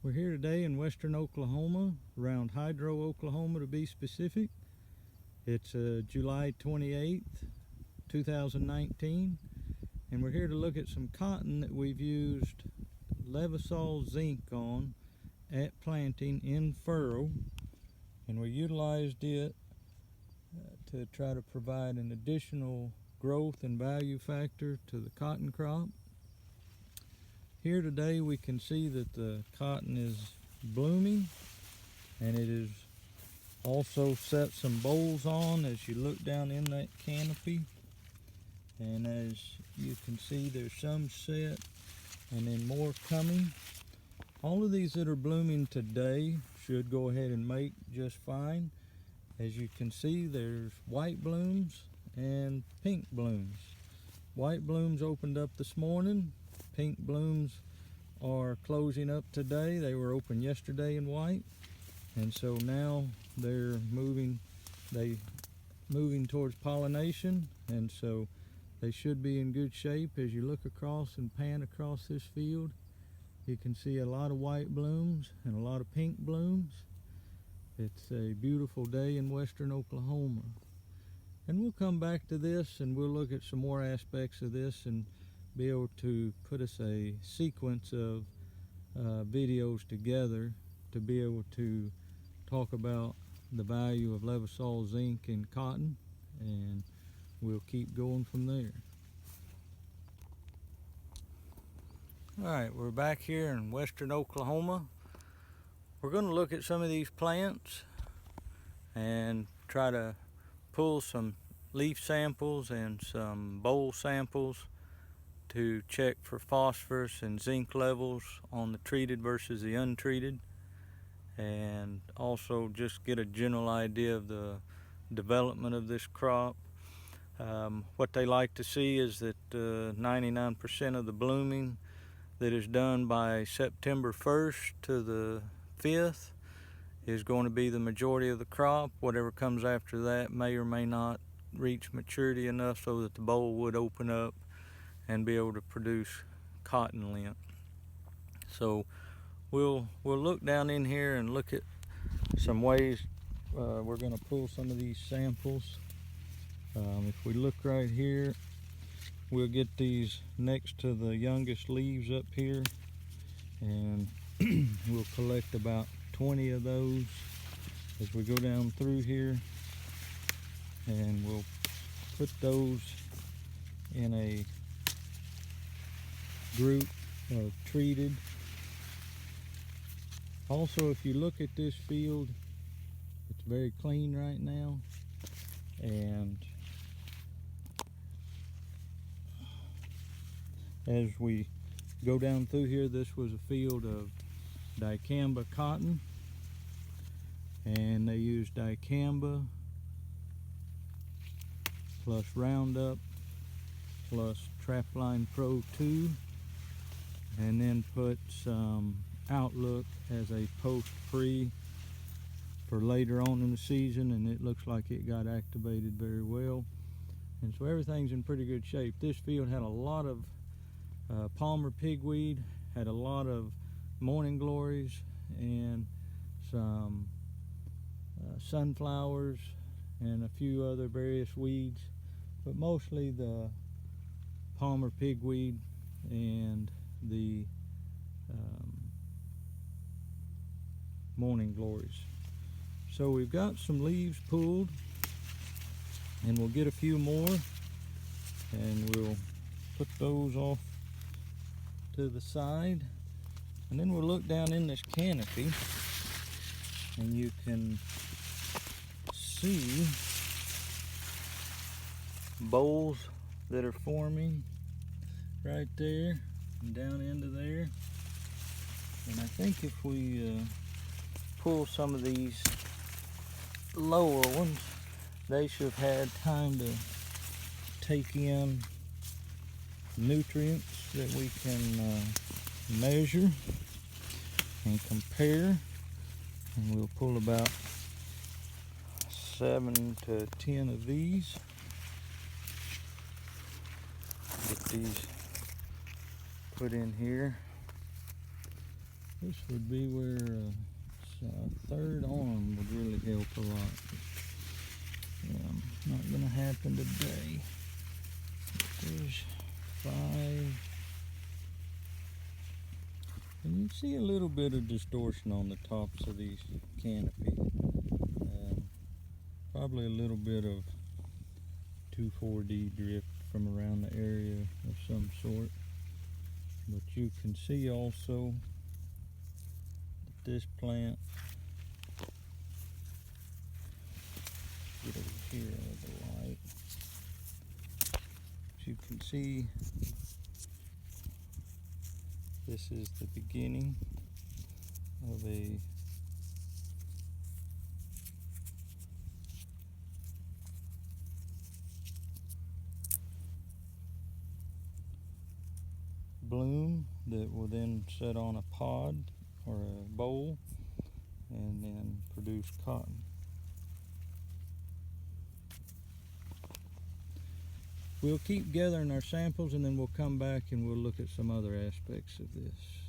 We're here today in western Oklahoma, around Hydro, Oklahoma to be specific. It's July 28th, 2019, and we're here to look at some cotton that we've used Levesol zinc on at planting in furrow, and we utilized it to try to provide an additional growth and value factor to the cotton crop. Here today we can see that the cotton is blooming, and it is also set some bolls on as you look down in that canopy. And as you can see, there's some set and then more coming. All of these that are blooming today should go ahead and make just fine. As you can see, there's white blooms and pink blooms. White blooms opened up this morning. Pink blooms are closing up today. They were open yesterday in white, and so now they're moving towards pollination, and so they should be in good shape. As you look across and pan across this field, you can see a lot of white blooms and a lot of pink blooms. It's a beautiful day in western Oklahoma, and we'll come back to this and we'll look at some more aspects of this and be able to put us a sequence of videos together to be able to talk about the value of Levesol zinc in cotton, and we'll keep going from there. All right, we're back here in western Oklahoma. We're going to look at some of these plants and try to pull some leaf samples and some boll samples to check for phosphorus and zinc levels on the treated versus the untreated, and also just get a general idea of the development of this crop. What they like to see is that 99% of the blooming that is done by September 1st to the 5th is going to be the majority of the crop. Whatever comes after that may or may not reach maturity enough so that the boll would open up and be able to produce cotton lint. So we'll look down in here and look at some ways we're going to pull some of these samples. If we look right here, we'll get these next to the youngest leaves up here, and we'll collect about 20 of those as we go down through here, and we'll put those in a group of treated. Also, if you look at this field, it's very clean right now, and as we go down through here, this was a field of dicamba cotton, and they used dicamba plus Roundup plus Trapline Pro 2, and then put some Outlook as a post-pre for later on in the season, and it looks like it got activated very well, and so everything's in pretty good shape. This field had a lot of Palmer pigweed, had a lot of morning glories, and some sunflowers and a few other various weeds, but mostly the Palmer pigweed and the morning glories. So we've got some leaves pulled, and we'll get a few more and we'll put those off to the side, and then we'll look down in this canopy and you can see bolls that are forming right there and down into there. And I think if we pull some of these lower ones, they should have had time to take in nutrients that we can measure and compare. And we'll pull about 7 to 10 of these. Get these put in here. This would be where a third arm would really help a lot. Not gonna happen today. There's 5. And you can see a little bit of distortion on the tops of these canopies. Probably a little bit of 2,4-D drift from around the area of some sort. But you can see also that this plant, get over here with the light, as you can see, this is the beginning of a bloom that will then set on a pod or a bowl and then produce cotton. We'll keep gathering our samples and then we'll come back and we'll look at some other aspects of this.